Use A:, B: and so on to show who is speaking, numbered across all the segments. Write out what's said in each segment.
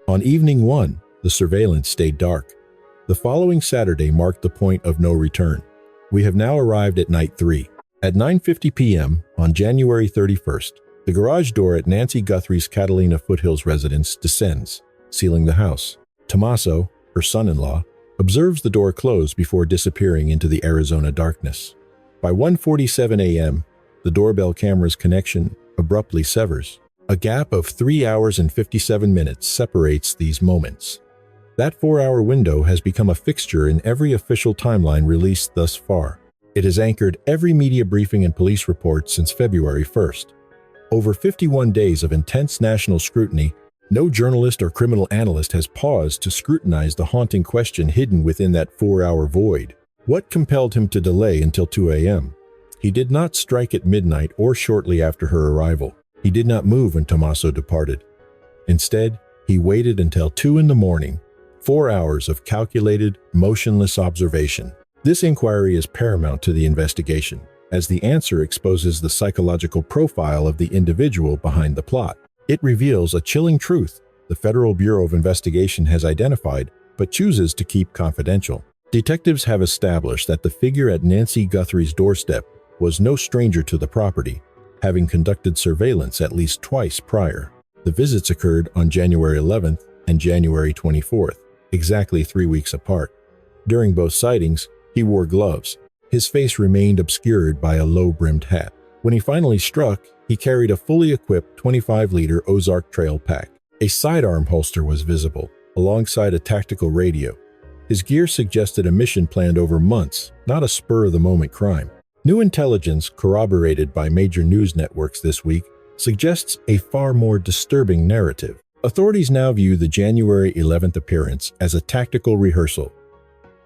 A: On evening 1, the surveillance stayed dark. The following Saturday marked the point of no return. We have now arrived at night 3. At 9:50 p.m. on January 31st, the garage door at Nancy Guthrie's Catalina Foothills residence descends, sealing the house. Tommaso, her son-in-law, observes the door close before disappearing into the Arizona darkness. By 1:47 a.m., the doorbell camera's connection abruptly severs. A gap of 3 hours and 57 minutes separates these moments. That 4-hour window has become a fixture in every official timeline released thus far. It has anchored every media briefing and police report since February 1st. Over 51 days of intense national scrutiny, no journalist or criminal analyst has paused to scrutinize the haunting question hidden within that 4-hour void. What compelled him to delay until 2 a.m.? He did not strike at midnight or shortly after her arrival. He did not move when Tommaso departed. Instead, he waited until 2 in the morning, 4 hours of calculated, motionless observation. This inquiry is paramount to the investigation, as the answer exposes the psychological profile of the individual behind the plot. It reveals a chilling truth the Federal Bureau of Investigation has identified but chooses to keep confidential. Detectives have established that the figure at Nancy Guthrie's doorstep was no stranger to the property, having conducted surveillance at least twice prior. The visits occurred on January 11th and January 24th, exactly 3 weeks apart. During both sightings, he wore gloves. His face remained obscured by a low-brimmed hat. When he finally struck, he carried a fully equipped 25-liter Ozark Trail pack. A sidearm holster was visible, alongside a tactical radio. His gear suggested a mission planned over months, not a spur-of-the-moment crime. New intelligence, corroborated by major news networks this week, suggests a far more disturbing narrative. Authorities now view the January 11th appearance as a tactical rehearsal.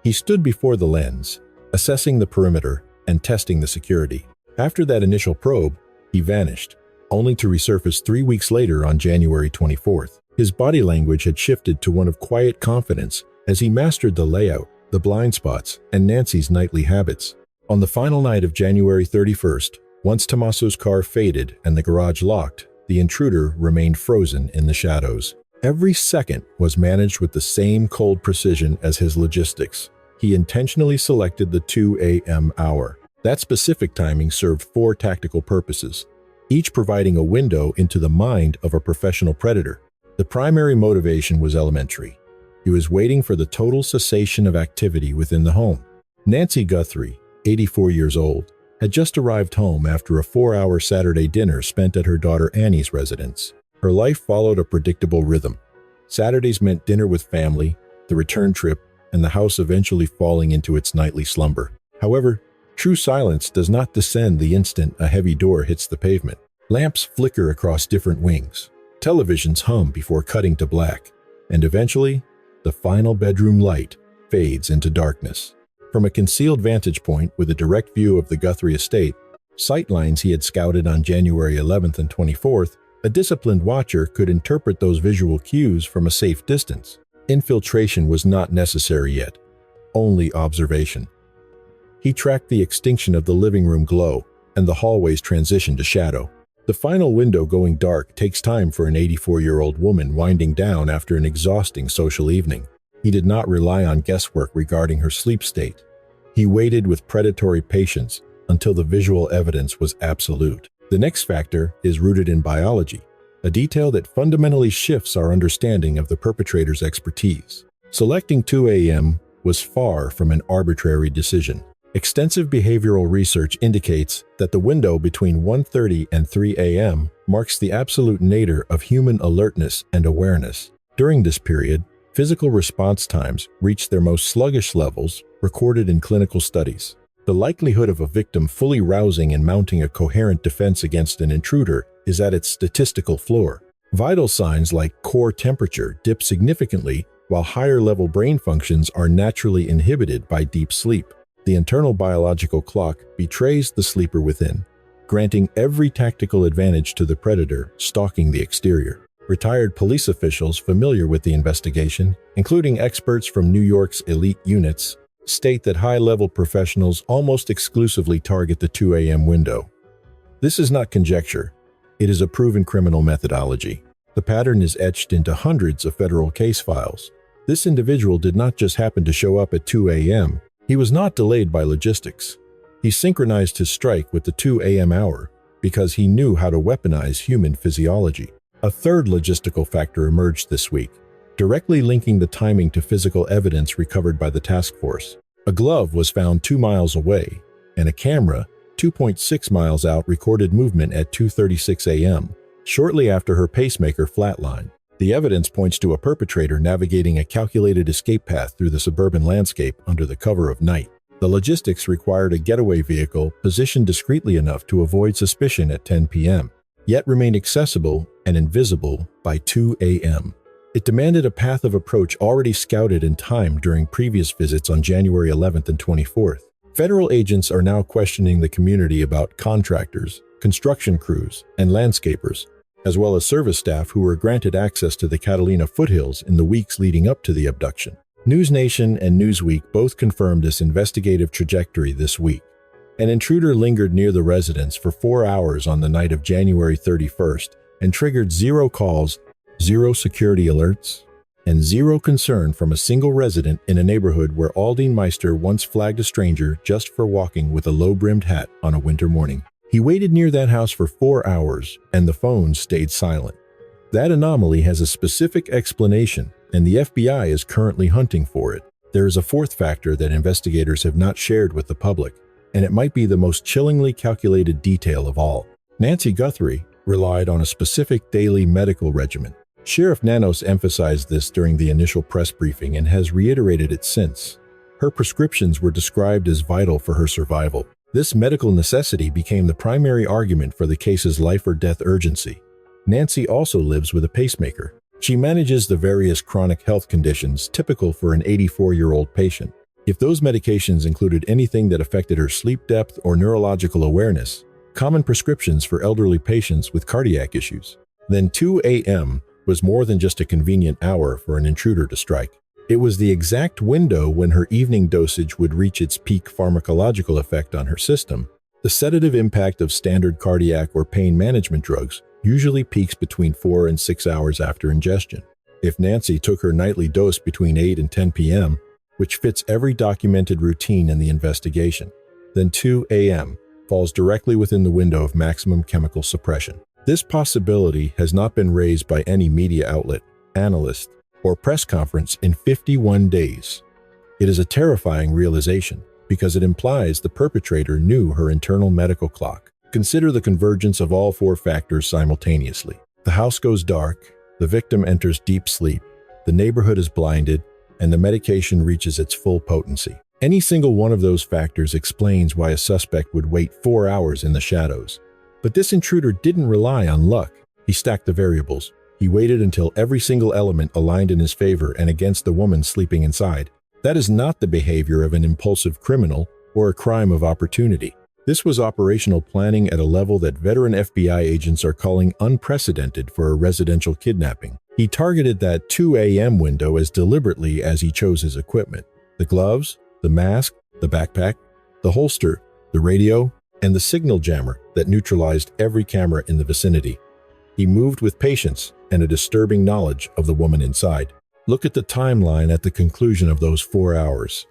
A: He stood before the lens, assessing the perimeter and testing the security. After that initial probe, he vanished, only to resurface 3 weeks later on January 24th. His body language had shifted to one of quiet confidence as he mastered the layout, the blind spots, and Nancy's nightly habits. On the final night of January 31st, once Tommaso's car faded and the garage locked, the intruder remained frozen in the shadows. Every second was managed with the same cold precision as his logistics. He intentionally selected the 2 a.m. hour. That specific timing served 4 tactical purposes, each providing a window into the mind of a professional predator. The primary motivation was elementary. He was waiting for the total cessation of activity within the home. Nancy Guthrie, 84 years old, had just arrived home after a 4-hour Saturday dinner spent at her daughter Annie's residence. Her life followed a predictable rhythm. Saturdays meant dinner with family, the return trip, and the house eventually falling into its nightly slumber. However, true silence does not descend the instant a heavy door hits the pavement. Lamps flicker across different wings. Televisions hum before cutting to black. And eventually, the final bedroom light fades into darkness. From a concealed vantage point with a direct view of the Guthrie estate, sightlines he had scouted on January 11th and 24th, a disciplined watcher could interpret those visual cues from a safe distance. Infiltration was not necessary yet, only observation. He tracked the extinction of the living room glow and the hallway's transition to shadow. The final window going dark takes time for an 84-year-old woman winding down after an exhausting social evening. He did not rely on guesswork regarding her sleep state. He waited with predatory patience until the visual evidence was absolute. The next factor is rooted in biology, a detail that fundamentally shifts our understanding of the perpetrator's expertise. Selecting 2 a.m. was far from an arbitrary decision. Extensive behavioral research indicates that the window between 1:30 and 3 a.m. marks the absolute nadir of human alertness and awareness. During this period, physical response times reach their most sluggish levels recorded in clinical studies. The likelihood of a victim fully rousing and mounting a coherent defense against an intruder is at its statistical floor. Vital signs like core temperature dip significantly, while higher-level brain functions are naturally inhibited by deep sleep. The internal biological clock betrays the sleeper within, granting every tactical advantage to the predator stalking the exterior. Retired police officials familiar with the investigation, including experts from New York's elite units, state that high-level professionals almost exclusively target the 2 a.m. window. This is not conjecture. It is a proven criminal methodology. The pattern is etched into hundreds of federal case files. This individual did not just happen to show up at 2 a.m. He was not delayed by logistics. He synchronized his strike with the 2 a.m. hour because he knew how to weaponize human physiology. A third logistical factor emerged this week, directly linking the timing to physical evidence recovered by the task force. A glove was found 2 miles away, and a camera 2.6 miles out recorded movement at 2:36 a.m., shortly after her pacemaker flatlined. The evidence points to a perpetrator navigating a calculated escape path through the suburban landscape under the cover of night. The logistics required a getaway vehicle positioned discreetly enough to avoid suspicion at 10 p.m., yet remained accessible and invisible by 2 a.m. It demanded a path of approach already scouted and timed during previous visits on January 11th and 24th. Federal agents are now questioning the community about contractors, construction crews, and landscapers, as well as service staff who were granted access to the Catalina Foothills in the weeks leading up to the abduction. NewsNation and Newsweek both confirmed this investigative trajectory this week. An intruder lingered near the residence for 4 hours on the night of January 31st and triggered 0 calls, 0 security alerts, and 0 concern from a single resident in a neighborhood where Aldine Meister once flagged a stranger just for walking with a low-brimmed hat on a winter morning. He waited near that house for 4 hours, and the phone stayed silent. That anomaly has a specific explanation, and the FBI is currently hunting for it. There is a fourth factor that investigators have not shared with the public, and it might be the most chillingly calculated detail of all. Nancy Guthrie relied on a specific daily medical regimen. Sheriff Nanos emphasized this during the initial press briefing and has reiterated it since. Her prescriptions were described as vital for her survival. This medical necessity became the primary argument for the case's life-or-death urgency. Nancy also lives with a pacemaker. She manages the various chronic health conditions typical for an 84-year-old patient. If those medications included anything that affected her sleep depth or neurological awareness, common prescriptions for elderly patients with cardiac issues, then 2 a.m. was more than just a convenient hour for an intruder to strike. It was the exact window when her evening dosage would reach its peak pharmacological effect on her system. The sedative impact of standard cardiac or pain management drugs usually peaks between 4 and 6 hours after ingestion. If Nancy took her nightly dose between 8 and 10 p.m., which fits every documented routine in the investigation, then 2 a.m. falls directly within the window of maximum chemical suppression. This possibility has not been raised by any media outlet, analyst, or press conference in 51 days. It is a terrifying realization because it implies the perpetrator knew her internal medical clock. Consider the convergence of all 4 factors simultaneously. The house goes dark, the victim enters deep sleep, the neighborhood is blinded, and the medication reaches its full potency. Any single one of those factors explains why a suspect would wait 4 hours in the shadows. But this intruder didn't rely on luck. He stacked the variables. He waited until every single element aligned in his favor and against the woman sleeping inside. That is not the behavior of an impulsive criminal or a crime of opportunity. This was operational planning at a level that veteran FBI agents are calling unprecedented for a residential kidnapping. He targeted that 2 a.m. window as deliberately as he chose his equipment. The gloves, the mask, the backpack, the holster, the radio, and the signal jammer that neutralized every camera in the vicinity. He moved with patience and a disturbing knowledge of the woman inside. Look at the timeline at the conclusion of those 4 hours.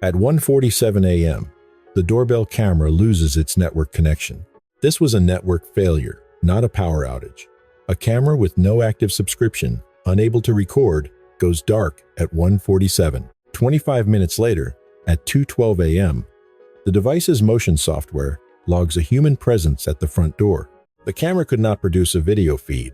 A: At 1:47 a.m., the doorbell camera loses its network connection. This was a network failure, not a power outage. A camera with no active subscription, unable to record, goes dark at 1:47. 25 minutes later, at 2:12 a.m., the device's motion software logs a human presence at the front door. The camera could not produce a video feed,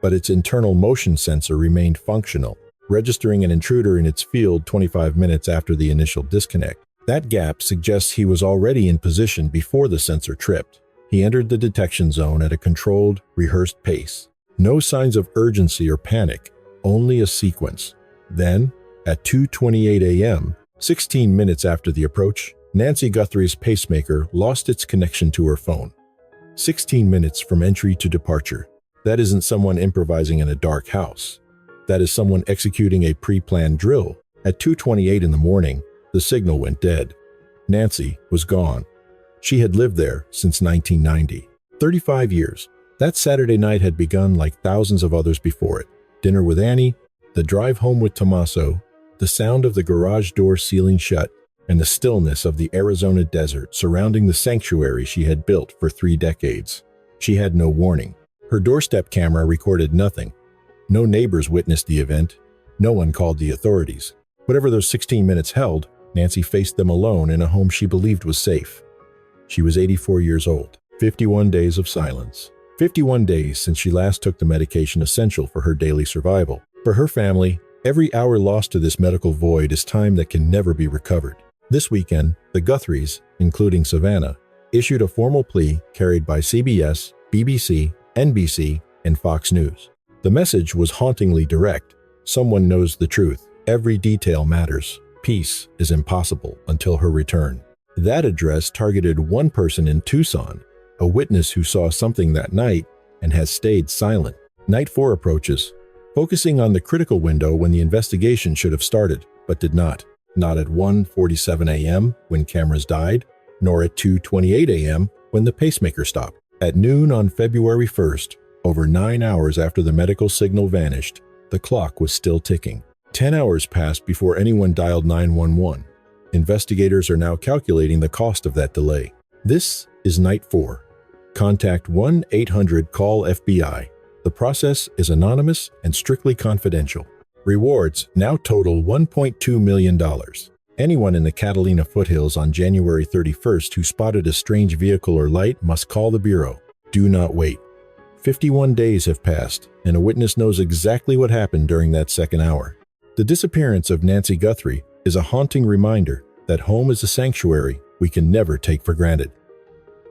A: but its internal motion sensor remained functional, registering an intruder in its field 25 minutes after the initial disconnect. That gap suggests he was already in position before the sensor tripped. He entered the detection zone at a controlled, rehearsed pace. No signs of urgency or panic, only a sequence. Then, at 2:28 a.m., 16 minutes after the approach, Nancy Guthrie's pacemaker lost its connection to her phone. 16 minutes from entry to departure. That isn't someone improvising in a dark house. That is someone executing a pre-planned drill. At 2:28 in the morning, the signal went dead. Nancy was gone. She had lived there since 1990. 35 years. That Saturday night had begun like thousands of others before it. Dinner with Annie, the drive home with Tommaso, the sound of the garage door sealing shut, and the stillness of the Arizona desert surrounding the sanctuary she had built for 3 decades. She had no warning. Her doorstep camera recorded nothing. No neighbors witnessed the event. No one called the authorities. Whatever those 16 minutes held, Nancy faced them alone in a home she believed was safe. She was 84 years old. 51 days of silence. 51 days since she last took the medication essential for her daily survival. For her family, every hour lost to this medical void is time that can never be recovered. This weekend, the Guthries, including Savannah, issued a formal plea carried by CBS, BBC, NBC, and Fox News. The message was hauntingly direct. Someone knows the truth. Every detail matters. Peace is impossible until her return. That address targeted one person in Tucson, a witness who saw something that night and has stayed silent. Night 4 approaches, focusing on the critical window when the investigation should have started, but did not. Not at 1:47 a.m. when cameras died, nor at 2:28 a.m. when the pacemaker stopped. At noon on February 1st, over 9 hours after the medical signal vanished, the clock was still ticking. 10 hours passed before anyone dialed 911. Investigators are now calculating the cost of that delay. This is Night 4. Contact 1-800-CALL-FBI. The process is anonymous and strictly confidential. Rewards now total $1.2 million. Anyone in the Catalina Foothills on January 31st who spotted a strange vehicle or light must call the Bureau. Do not wait. 51 days have passed, and a witness knows exactly what happened during that second hour. The disappearance of Nancy Guthrie is a haunting reminder that home is a sanctuary we can never take for granted.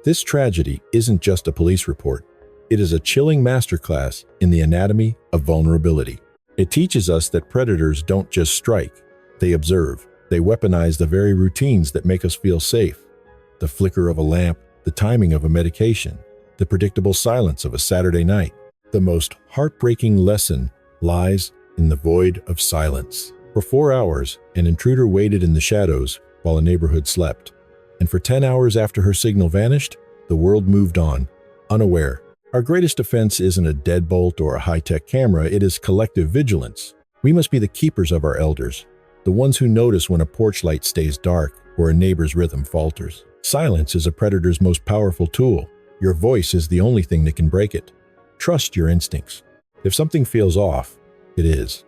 A: This tragedy isn't just a police report. It is a chilling masterclass in the anatomy of vulnerability. It teaches us that predators don't just strike, they observe. They weaponize the very routines that make us feel safe. The flicker of a lamp, the timing of a medication, the predictable silence of a Saturday night. The most heartbreaking lesson lies in the void of silence. For 4 hours, an intruder waited in the shadows while a neighborhood slept. And for 10 hours after her signal vanished, the world moved on, unaware. Our greatest defense isn't a deadbolt or a high-tech camera, it is collective vigilance. We must be the keepers of our elders, the ones who notice when a porch light stays dark or a neighbor's rhythm falters. Silence is a predator's most powerful tool. Your voice is the only thing that can break it. Trust your instincts. If something feels off, it is.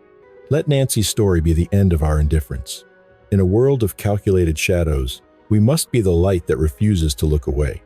A: Let Nancy's story be the end of our indifference. In a world of calculated shadows, we must be the light that refuses to look away.